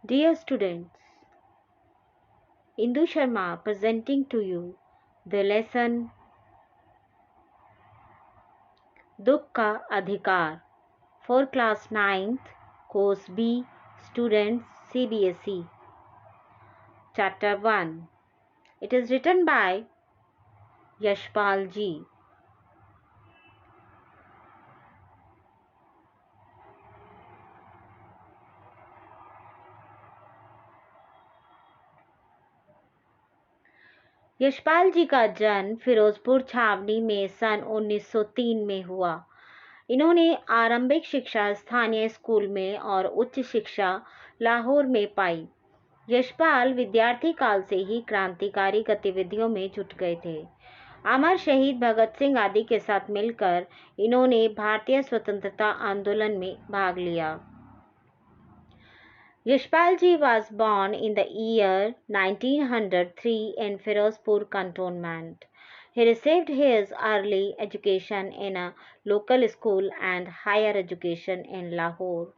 Dear students, Indu Sharma presenting to you the lesson DUKH KA ADHIKAR for class 9th, course B, students CBSE. Chapter 1. It is written by YASHPAL Ji. Yashpal जी का जन्म फिरोजपुर छावनी में सन 1903 में हुआ। इन्होंने आरंभिक शिक्षा स्थानीय स्कूल में और उच्च शिक्षा लाहौर में पाई। यशपाल विद्यार्थी काल से ही क्रांतिकारी गतिविधियों में जुट गए थे। अमर शहीद भगत सिंह आदि के साथ मिलकर इन्होंने भारतीय स्वतंत्रता आंदोलन में भाग लिया। Yashpal Ji was born in the year 1903 in Firozpur cantonment. He received his early education in a local school and higher education in Lahore.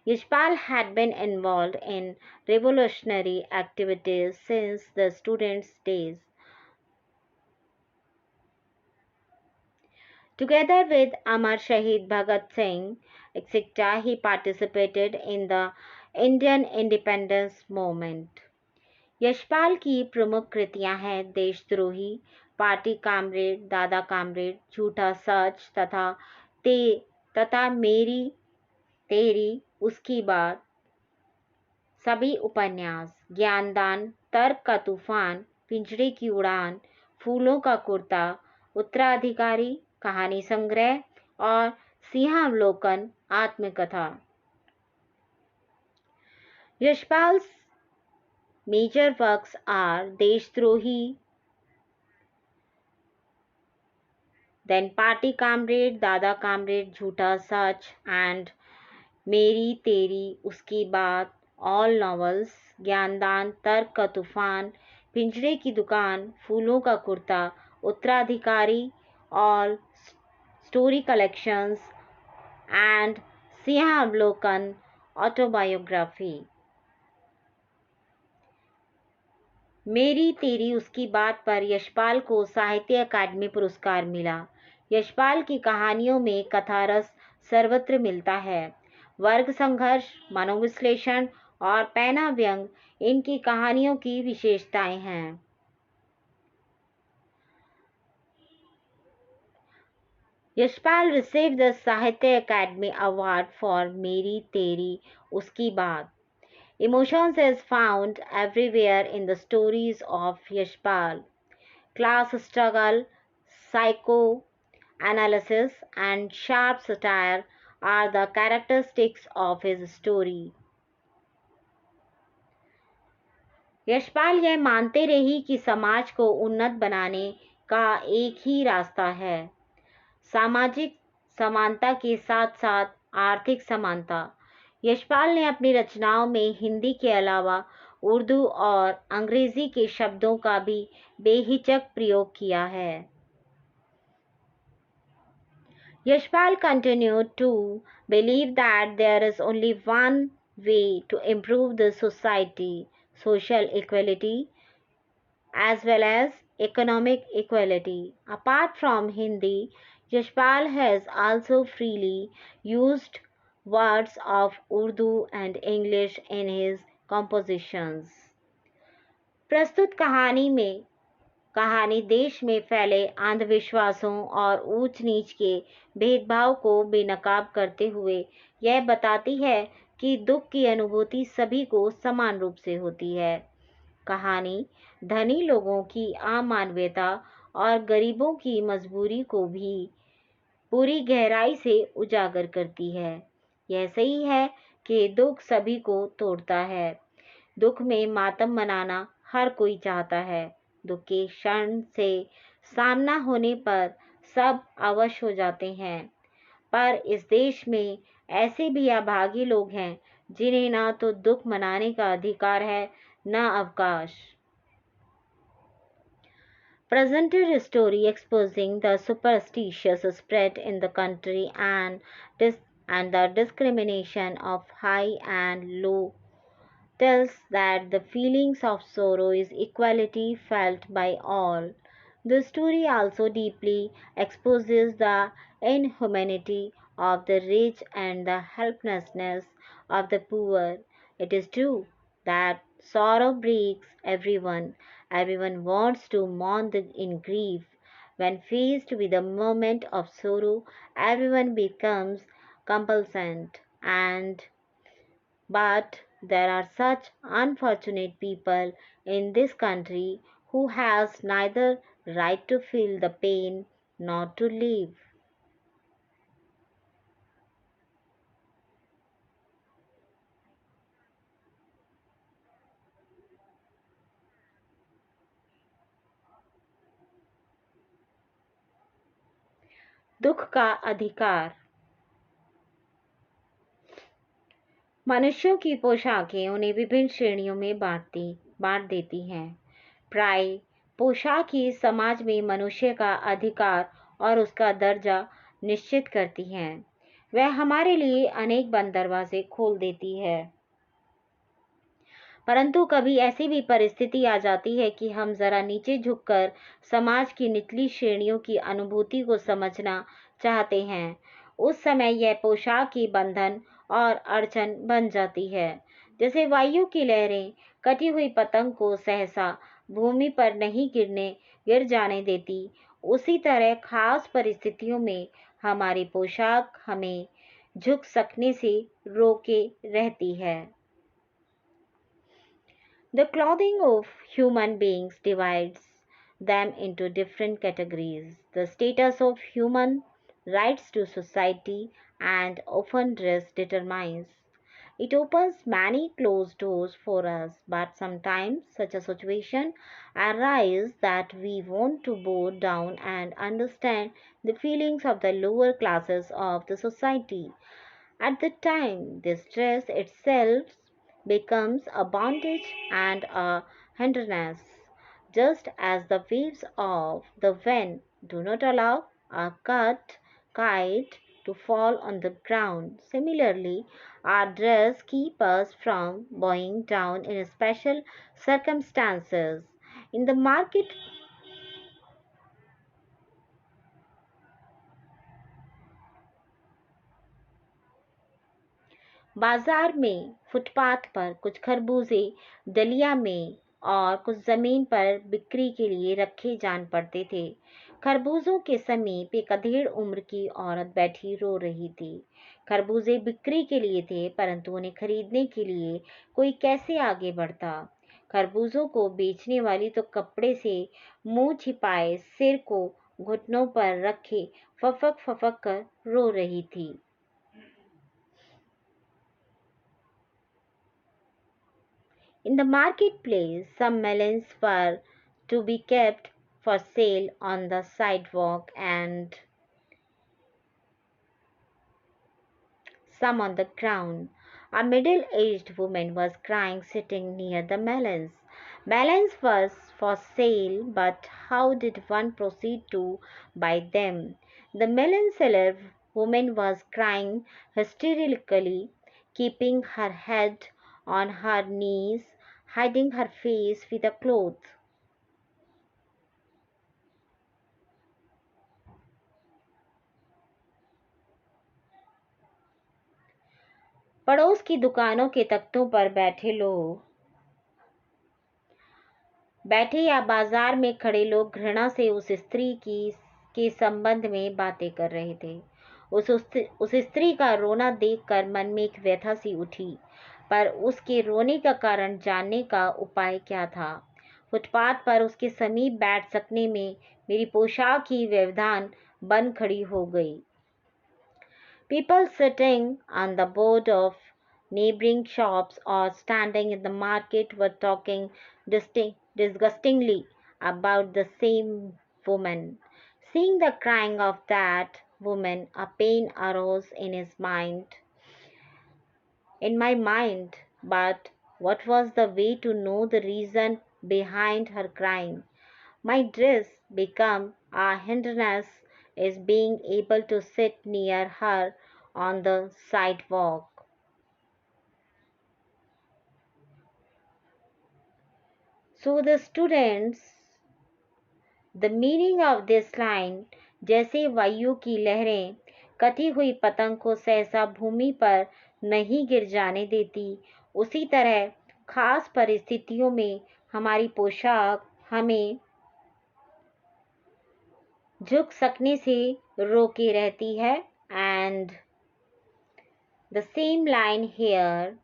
Yashpal had been involved in revolutionary activities since the students' days. Together with Amar Shahid Bhagat Singh, etc., he participated in the Indian independence movement. Yashpal की प्रमुख कृतियां हैं देशद्रोही, party comrade, दादा comrade, झूठा सच तथा मेरी तेरी उसकी बात, सभी उपन्यास, ज्ञानदान, तर्क का तूफान, पिंजड़े की उड़ान, फूलों का कुर्ता, उत्तराधिकारी, कहानी संग्रह और सिंहावलोकन आत्मकथा। Yashpal's major works are Deshdrohi, then Party Comrade, Dada Comrade, Jhoota Sach and Meri Teri Uski Baat, all novels, ज्ञानदान, तर्क का तूफान, पिंजरे की दुकान, फूलों का कुर्ता, उत्तराधिकारी, all story collections and सिंहावलोकन autobiography. मेरी तेरी उसकी बात पर यशपाल को साहित्य अकादमी पुरस्कार मिला। यशपाल की कहानियों में कथारस सर्वत्र मिलता है। वर्ग संघर्ष, मनोविश्लेषण और पैना व्यंग इनकी कहानियों की विशेषताएं हैं। यशपाल received the साहित्य अकादमी अवार्ड फॉर मेरी तेरी उसकी बात. Emotions is found everywhere in the stories of Yashpal. Class struggle, psychoanalysis, and sharp satire are the characteristics of his story. Yashpal यह मानते रही कि समाज को उन्नत बनाने का एक ही रास्ता है, सामाजिक समानता के साथ साथ आर्थिक समानता। यशपाल ने अपनी रचनाओं में हिंदी के अलावा उर्दू और अंग्रेजी के शब्दों का भी बेहिचक प्रयोग किया है। Yashpal continued to believe that there is only one way to improve the society, social equality as well as economic equality. Apart from Hindi, Yashpal has also freely used words of Urdu and English in his compositions. प्रस्तुत कहानी देश में फैले अंधविश्वासों और ऊंच नीच के भेदभाव को बेनकाब करते हुए यह बताती है कि दुख की अनुभूति सभी को समान रूप से होती है। कहानी धनी लोगों की अमानवीयता और गरीबों की मजबूरी को भी पूरी गहराई से उजागर करती है। यह सही है कि दुख सभी को तोड़ता है। दुख में मातम मनाना हर कोई चाहता है। दुख के क्षण से सामना होने पर सब अवश हो जाते हैं, पर इस देश में ऐसे भी अभागी लोग हैं जिन्हें ना तो दुख मनाने का अधिकार है न अवकाश। Presented a story exposing the superstitious spread in the country and the discrimination of high and low tells that the feelings of sorrow is equality felt by all. The story also deeply exposes the inhumanity of the rich and the helplessness of the poor. It is true that sorrow breaks everyone. Everyone wants to mourn in grief. When faced with a moment of sorrow, everyone becomes complacent and but there are such unfortunate people in this country who has neither right to feel the pain nor to live. दुख का अधिकार। मनुष्यों की पोशाकें उन्हें विभिन्न श्रेणियों में बांट देती हैं। प्राय पोशाक ही समाज में मनुष्य का अधिकार और उसका दर्जा निश्चित करती हैं। वह हमारे लिए अनेक बंद दरवाजे खोल देती है, परंतु कभी ऐसी भी परिस्थिति आ जाती है कि हम जरा नीचे झुककर समाज की निचली श्रेणियों की अनुभूति को समझना चाहते हैं। उस समय यह पोशाक की बंधन और अड़चन बन जाती है। जैसे वायु की लहरें कटी हुई पतंग को सहसा भूमि पर नहीं गिर जाने देती, उसी तरह खास परिस्थितियों में हमारी पोशाक हमें झुक सकने से रोके रहती है। The clothing of human beings divides them into different categories. The status of human rights to society and often dress determines. It opens many closed doors for us, but sometimes such a situation arises that we want to bow down and understand the feelings of the lower classes of the society. At the time, this dress itself becomes a bondage and a hindrance, just as the waves of the wind do not allow a cut kite to fall on the ground. Similarly, our dress keeps us from bowing down in special circumstances. In the market बाजार में footpath पर कुछ खरबूजे दलिया में और कुछ जमीन पर बिक्री के लिए रखे जान पड़ते थे। खरबूजों के समीप एक अधेड़ उम्र की औरत बैठी रो रही थी। खरबूजे बिक्री के लिए थे, परंतु उन्हें खरीदने के लिए कोई कैसे आगे बढ़ता। खरबूजों को बेचने वाली तो कपड़े से मुंह छिपाए सिर को घुटनों पर रखे फफक फफक कर रो रही थी। In the marketplace, some melons were to be kept for sale on the sidewalk and some on the ground. A middle-aged woman was crying sitting near the melons. Melons was for sale, but how did one proceed to buy them? The melon seller woman was crying hysterically, keeping her head on her knees, hiding her face with a cloth. पड़ोस की दुकानों के तख्तों पर बैठे या बाजार में खड़े लोग घृणा से उस स्त्री की के संबंध में बातें कर रहे थे। उस स्त्री का रोना देखकर मन में एक व्यथा सी उठी, पर उसके रोने का कारण जानने का उपाय क्या था। फुटपाथ पर उसके समीप बैठ सकने में मेरी पोशाक की व्यवधान बन खड़ी हो गई। People sitting on the board of neighboring shops or standing in the market were talking disgustingly about the same woman. Seeing the crying of that woman, a pain arose in my mind. But what was the way to know the reason behind her crying? My dress became a hindrance is being able to sit near her on the sidewalk. So the students, the meaning of this line, जैसे वायु की लहरें कटी हुई पतंग को सहसा भूमि पर नहीं गिर जाने देती, उसी तरह खास परिस्थितियों में हमारी पोशाक हमें झुक सकने से रोके रहती है. And the same line here,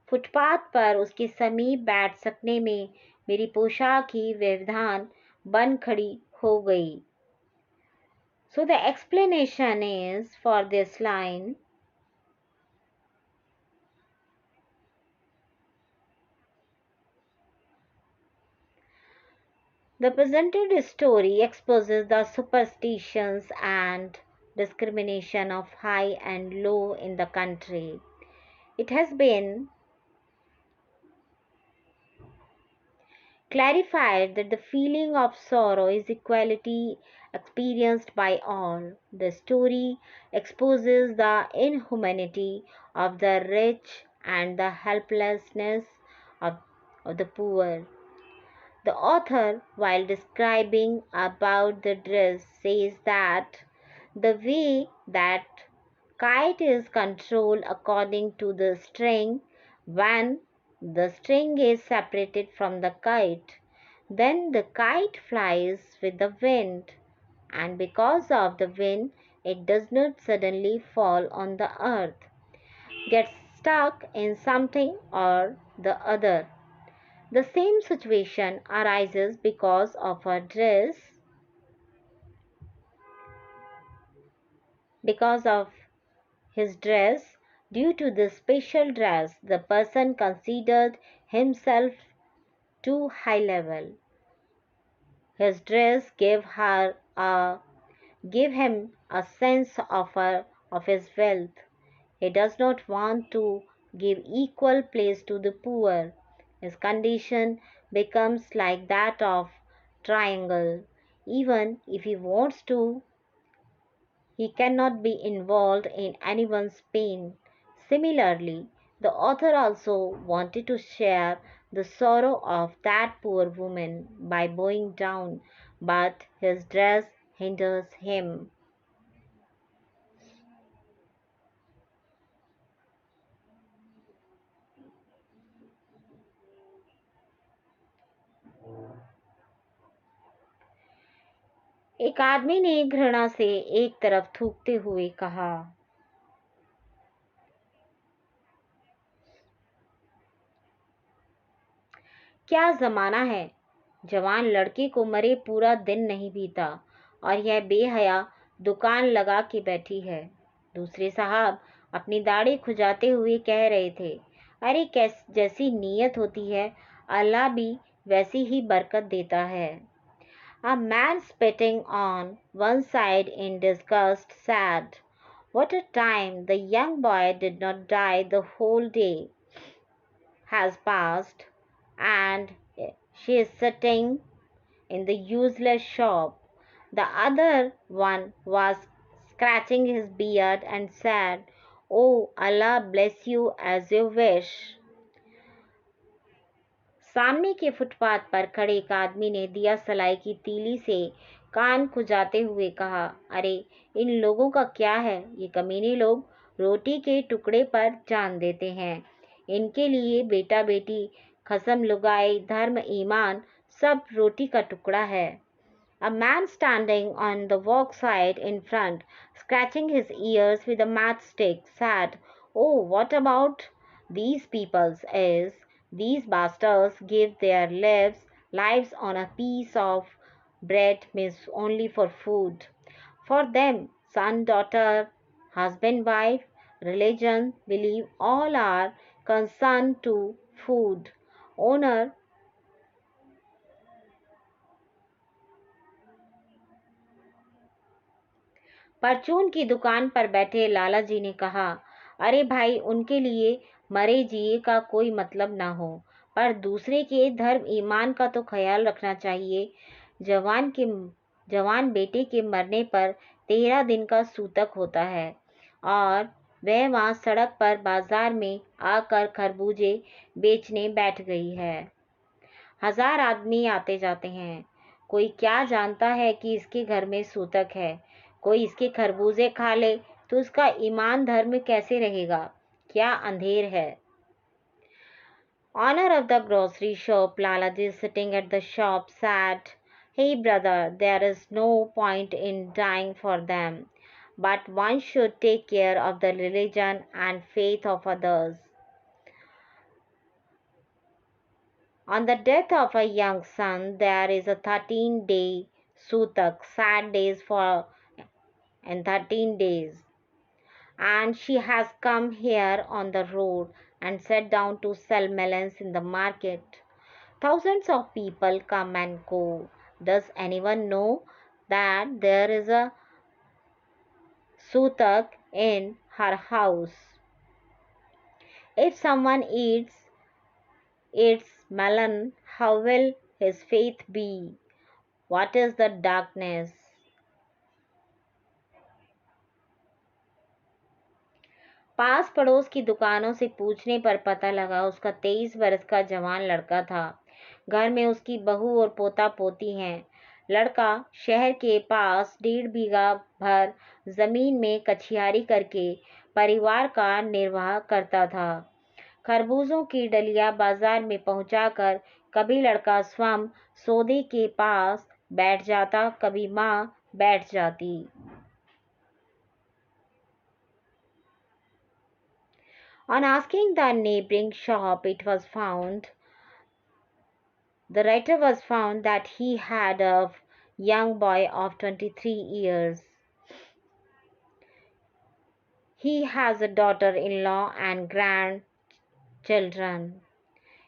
footpath पर उसके समीप बैठ सकने में मेरी पोशाक ही व्यवधान बन खड़ी हो गई. So the explanation is for this line, the presented story exposes the superstitions and discrimination of high and low in the country. It has been clarified that the feeling of sorrow is equality experienced by all. The story exposes the inhumanity of the rich and the helplessness of the poor. The author, while describing about the dress, says that the way that kite is controlled according to the string, when the string is separated from the kite, then the kite flies with the wind, and because of the wind, it does not suddenly fall on the earth, gets stuck in something or the other. The same situation arises because of a dress, because of his dress. Due to this special dress, the person considered himself too high level. His dress gave him a sense of his wealth. He does not want to give equal place to the poor. His condition becomes like that of triangle. Even if he wants to, he cannot be involved in anyone's pain. Similarly, the author also wanted to share the sorrow of that poor woman by bowing down, but his dress hinders him. एक आदमी ने घृणा से एक तरफ थूकते हुए कहा, क्या जमाना है, जवान लड़के को मरे पूरा दिन नहीं बीता और यह बेहया दुकान लगा के बैठी है. दूसरे साहब अपनी दाढ़ी खुजाते हुए कह रहे थे, अरे जैसी नीयत होती है अल्लाह भी वैसी ही बरकत देता है. A man spitting on one side in disgust said, what a time, the young boy did not die, the whole day has passed and she is sitting in the useless shop. The other one was scratching his beard and said, oh, Allah bless you as you wish. सामने के footpath पर खड़े एक आदमी ने दिया सलाई की तीली से कान खुजाते हुए कहा, अरे इन लोगों का क्या है, ये कमीने लोग रोटी के टुकड़े पर जान देते हैं. इनके लिए बेटा बेटी खसम लुगाई धर्म ईमान सब रोटी का टुकड़ा है. A man standing on the walk side in front, scratching his ears with a matchstick, said, oh, what about these peoples is these bastards give their lives on a piece of bread means only for food. For them, son, daughter, husband, wife, religion, belief, all are concerned to food. Owner, परचून की दुकान पर बैठे लाला जी ने कहा, अरे भाई उनके लिए मरे जिए का कोई मतलब ना हो, पर दूसरे के धर्म ईमान का तो ख्याल रखना चाहिए. जवान बेटे के मरने पर 13 दिन का सूतक होता है और वह वहाँ सड़क पर बाजार में आकर खरबूजे बेचने बैठ गई है. 1000 आदमी आते जाते हैं। कोई क्या जानता है कि इसके घर में सूतक है। कोई इसके खरबूजे खा ले तो उसका ईमान धर्म कैसे रहेगा। क्या अंधेर है। Owner of the grocery shop, Lalaji, sitting at the shop, said, "Hey brother, there is no point in dying for them, but one should take care of the religion and faith of others." On the death of a young son, there is a 13-day sutak, sad days for and 13 days. And she has come here on the road and sat down to sell melons in the market. Thousands of people come and go. Does anyone know that there is a sutak in her house? If someone eats melon, how will his faith be? What is the darkness? पास पड़ोस की दुकानों से पूछने पर पता लगा उसका 23 वर्ष का जवान लड़का था। घर में उसकी बहू और पोता पोती हैं। लड़का शहर के पास 1.5 बीघा भर जमीन में कछियारी करके परिवार का निर्वाह करता था। खरबूजों की डलिया बाजार में पहुंचाकर कभी लड़का स्वयं सौदे के पास बैठ जाता, कभी माँ बैठ जाती। On asking the neighboring shop, the writer was found that he had a young boy of 23 years. He has a daughter-in-law and grandchildren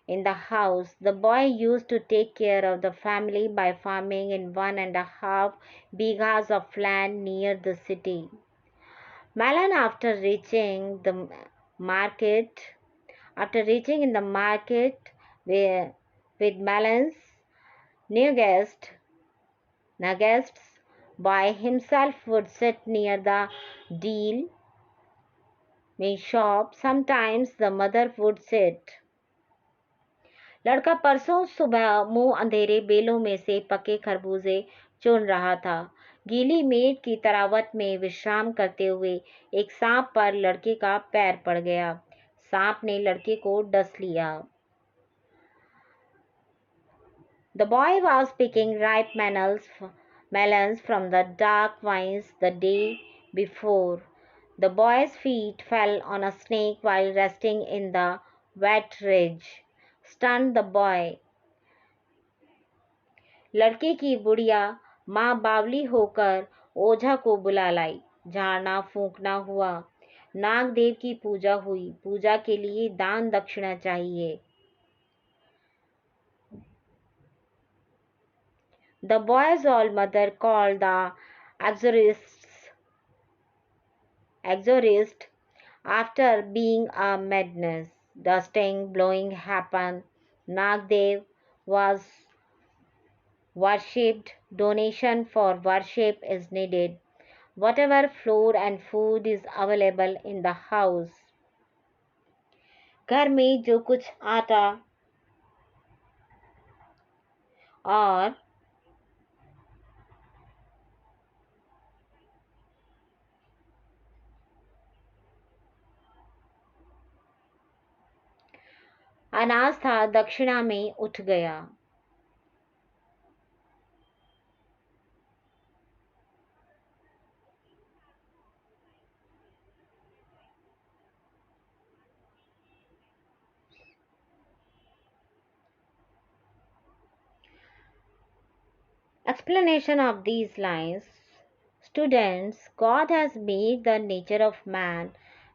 in the house. The boy used to take care of the family by farming in 1.5 bighas of land near the city. Melon, after reaching in the market with melons, Nagasts by himself would sit near the deal में shop. Sometimes the mother would sit. लड़का परसों सुबह मुंह अंधेरे बेलों में से पके खरबूजे चुन रहा था। गीली मेट की तरावट में विश्राम करते हुए एक सांप पर लड़के का पैर पड़ गया। सांप ने लड़के को डस लिया। The boy was picking ripe melons from the dark vines the day before. The boy's feet fell on a snake while resting in the wet ridge. Stunned the boy. लड़के की बुढ़िया माँ बावली होकर ओझा को बुला लाई। झाड़ना फूंकना हुआ। नागदेव की पूजा हुई। पूजा के लिए दान दक्षिणा चाहिए। The boy's old mother called the exorcist after being a madness. Dusting, blowing happened. Nagdev was worshipped. Donation for worship is needed. Whatever flour and food is available in the house. घर में जो कुछ आटा और अनाज था दक्षिणा में उठ गया। Explanation of these lines. Students, God has made the nature of man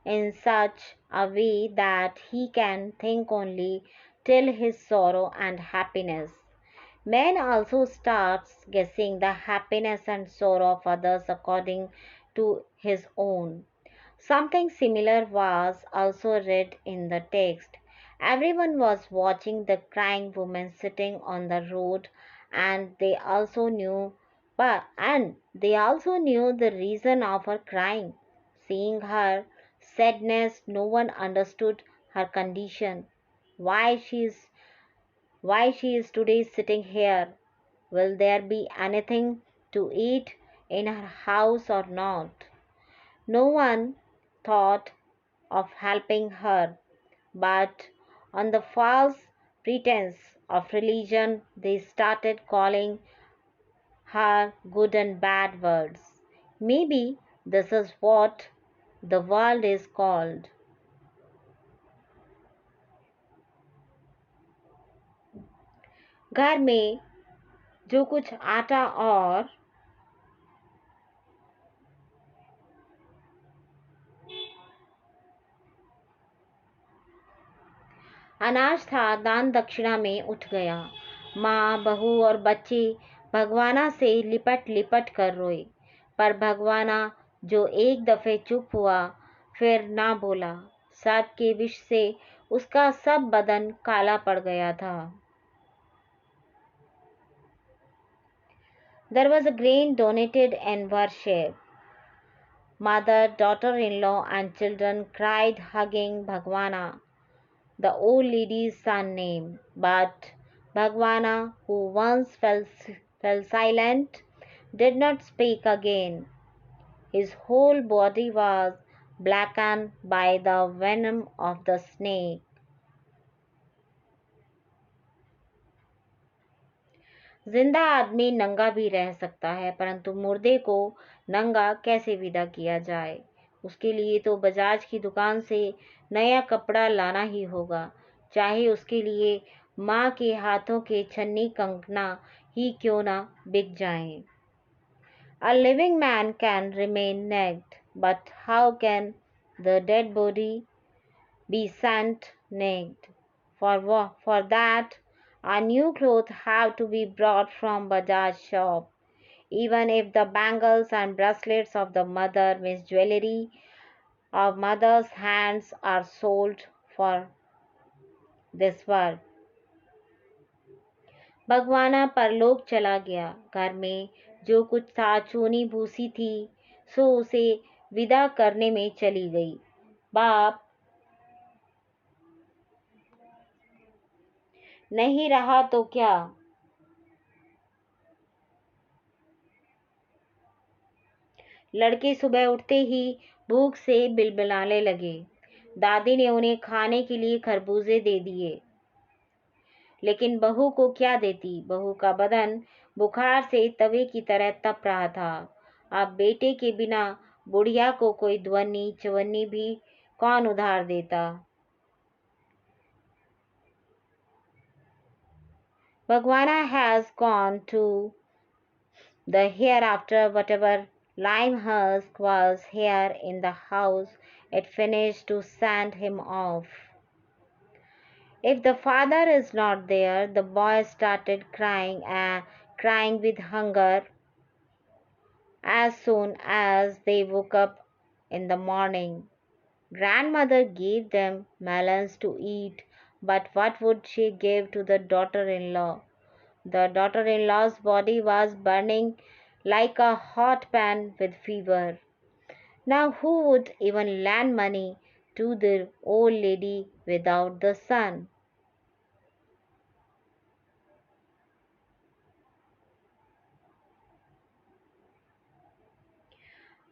in such a way that he can think only till his sorrow and happiness. Man also starts guessing the happiness and sorrow of others according to his own. Something similar was also read in the text. Everyone was watching the crying woman sitting on the road, and they also knew the reason of her crying. Seeing her sadness, no one understood her condition, why she is why she is today sitting here. Will there be anything to eat in her house or not? No one thought of helping her, but on the false pretense of religion, they started calling her good and bad words. Maybe this is what the world is called. घर में जो कुछ आटा और अनाज था दान दक्षिणा में उठ गया। माँ, बहू और बच्चे भगवाना से लिपट लिपट कर रोए, पर भगवाना जो एक दफे चुप हुआ फिर ना बोला। सांप के विष से उसका सब बदन काला पड़ गया था। There was a grain donated in worship. Mother, daughter-in-law and children cried, hugging Bhagwana, the old lady's son name. But Bhagwana, who once fell silent, did not speak again. His whole body was blackened by the venom of the snake. जिंदा आदमी नंगा भी रह सकता है, परंतु मुर्दे को नंगा कैसे विदा किया जाए? उसके लिए तो बजाज की दुकान से नया कपड़ा लाना ही होगा, चाहे उसके लिए माँ के हाथों के छन्नी कंगना ही क्यों ना बिक जाएं। A living man can remain naked, but how can the dead body be sent naked? For that, our new clothes have to be brought from Bajaj shop. Even if the bangles and bracelets of the mother Miss Jewelry of mother's hands are sold for this world. भगवाना परलोक चला गया। घर में जो कुछ था चूनी भूसी थी, सो उसे विदा करने में चली गई। बाप नहीं रहा तो क्या? लड़के सुबह उठते ही भूख से बिलबिलाने लगे। दादी ने उन्हें खाने के लिए खरबूजे दे दिए, लेकिन बहू को क्या देती? बहू का बदन बुखार से तवे की तरह तप रहा था। अब बेटे के बिना बुढ़िया को कोई ध्वनि चवन्नी भी कौन उधार देता? Bhagwana has gone to the hereafter. Whatever Limehurst was here in the house, it finished to send him off. If the father is not there, the boy started crying with hunger as soon as they woke up in the morning. Grandmother gave them melons to eat, but what would she give to the daughter-in-law? The daughter-in-law's body was burning like a hot pan with fever. Now who would even lend money to the old lady without the son?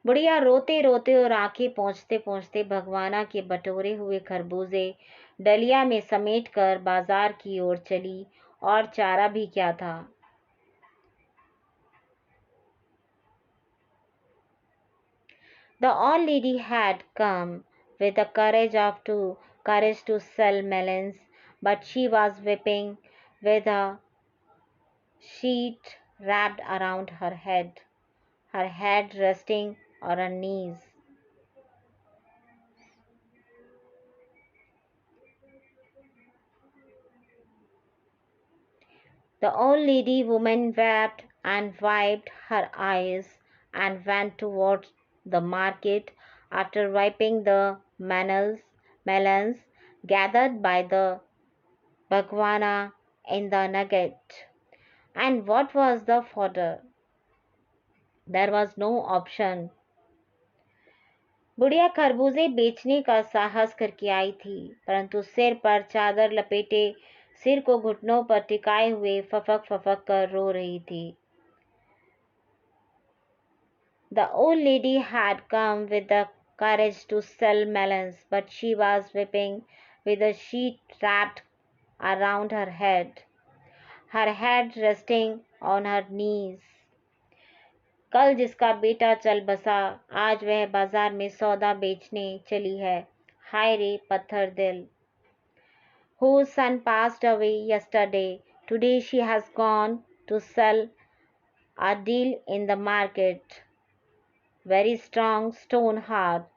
बुढ़िया रोते रोते और आंखें पोंछते पोंछते भगवाना के बटोरे हुए खरबूजे डलिया में समेट कर बाजार की ओर चली, और चारा भी क्या था। The old lady had come with the courage to sell melons, but she was weeping with a sheet wrapped around her head resting on her knees. The old lady woman wept and wiped her eyes and went towards the market after wiping the melons gathered by the Bhagwana in the nugget. And what was the fodder? There was no option. बुढ़िया खरबूजे बेचने का साहस करके आई थी, परंतु सिर पर चादर लपेटे सिर को घुटनों पर टिकाए हुए फफक फफक कर रो रही थी। The old lady had come with the courage to sell melons, but she was weeping with a sheet wrapped around her head resting on her knees. कल जिसका बेटा चल बसा, आज वह बाजार में सौदा बेचने चली है। हाय रे पत्थर दिल। Whose son passed away yesterday, today she has gone to sell a deal in the market. Very strong stone heart.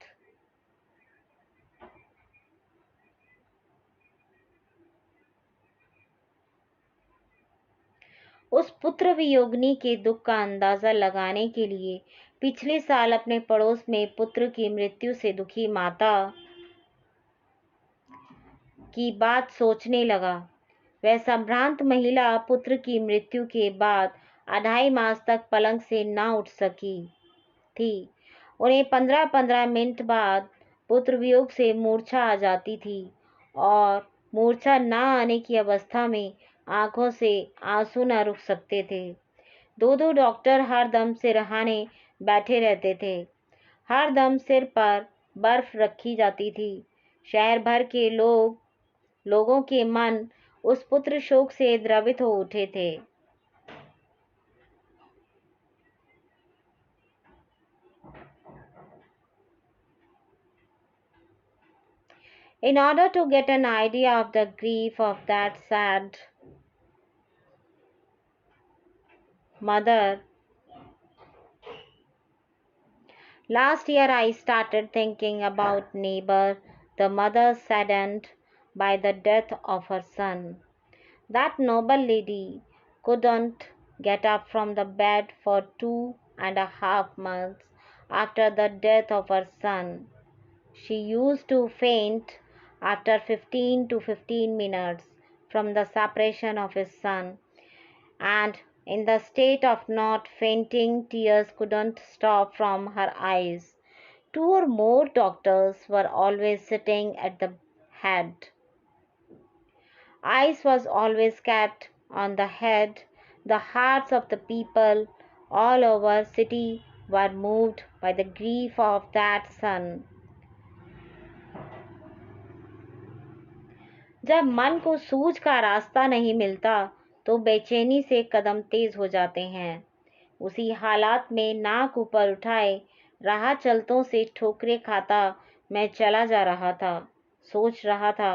उस पुत्र वियोगिनी के दुख का अंदाजा लगाने के लिए पिछले साल अपने पड़ोस में पुत्र की मृत्यु से दुखी माता की बात सोचने लगा। वह संभ्रांत महिला पुत्र की मृत्यु के बाद 2.5 मास तक पलंग से ना उठ सकी थी। उन्हें 15-15 मिनट बाद पुत्र वियोग से मूर्छा आ जाती थी और मूर्छा ना आने की अवस्था में आंखों से आंसू न रुक सकते थे। 2 डॉक्टर हर दम सिरहाने बैठे रहते थे। हर दम सिर पर बर्फ रखी जाती थी। शहर भर के लोगों के मन उस पुत्र शोक से द्रवित हो उठे थे। In order to get an idea of the grief of that sad mother, last year I started thinking about neighbor, the mother saddened by the death of her son. That noble lady couldn't get up from the bed for 2.5 months after the death of her son. She used to faint after 15 to 15 minutes from the separation of his son, and in the state of not fainting, tears couldn't stop from her eyes. 2 or more doctors were always sitting at the head. Eyes was always kept on the head. The hearts of the people all over city were moved by the grief of that son. जब मन को सूझ का रास्ता नहीं मिलता तो बेचैनी से कदम तेज हो जाते हैं। उसी हालात में नाक ऊपर उठाए राह चलतों से ठोकरे खाता मैं चला जा रहा था, सोच रहा था।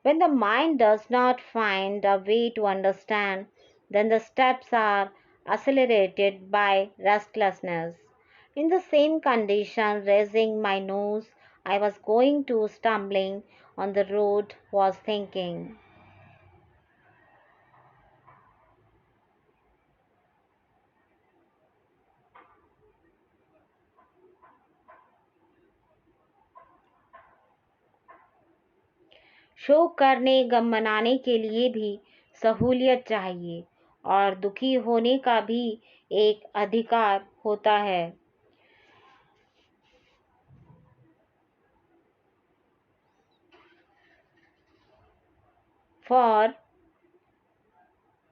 When the mind does not find a way to understand, then the steps are accelerated by restlessness. In the same condition, raising my nose, I was going to stumbling on the road, was thinking. शोक करने गम मनाने के लिए भी सहूलियत चाहिए और दुखी होने का भी एक अधिकार होता है। For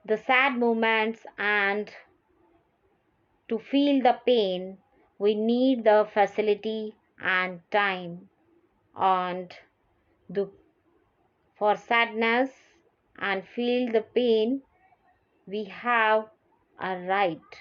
the sad moments and to feel the pain, we need the facility and time. And for sadness and feel the pain, we have a right.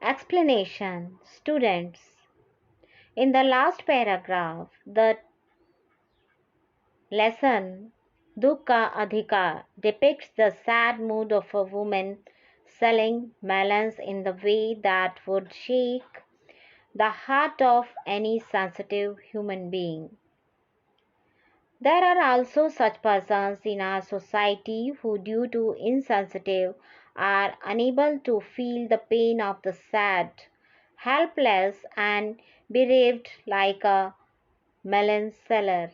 Explanation, students. In the last paragraph, the lesson DUKH KA ADHIKAR depicts the sad mood of a woman selling melons in the way that would shake the heart of any sensitive human being. There are also such persons in our society who, due to insensitive, are unable to feel the pain of the sad, helpless, and bereaved like a melon seller.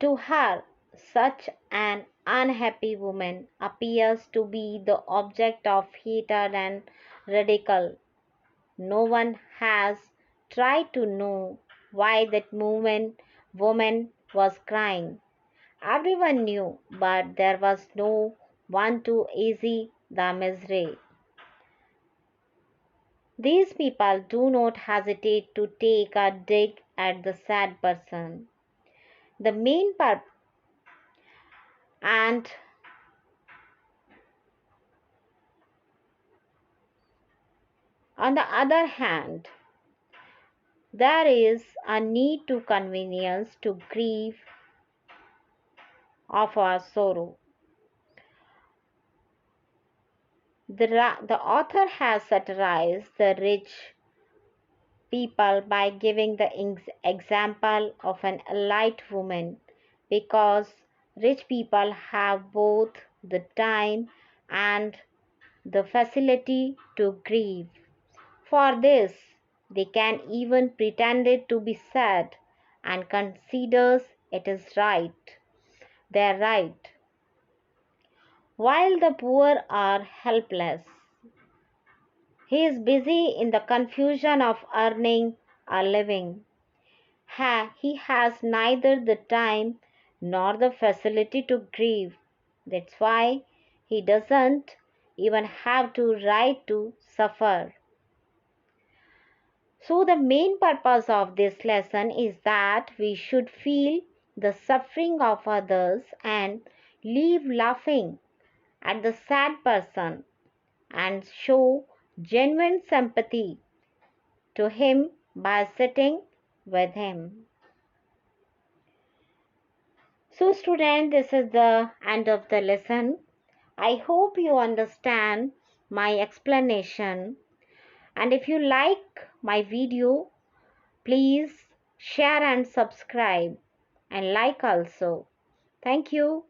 To her, such an unhappy woman appears to be the object of hatred and ridicule. No one has tried to know why that woman was crying. Everyone knew, but there was no one to ease the misery. These people do not hesitate to take a dig at the sad person. The main purpose and on the other hand, there is a need to convenience to grieve of our sorrow. The author has satirized the rich people by giving the example of an elite woman because rich people have both the time and the facility to grieve. For this, they can even pretend it to be sad and considers it is right, their right, while the poor are helpless. He is busy in the confusion of earning a living. He has neither the time nor the facility to grieve. That's why he doesn't even have to right to suffer. So the main purpose of this lesson is that we should feel the suffering of others and leave laughing at the sad person and show genuine sympathy to him by sitting with him. So student, this is the end of the lesson. I hope you understand my explanation, and if you like my video, please share and subscribe and like also. Thank you.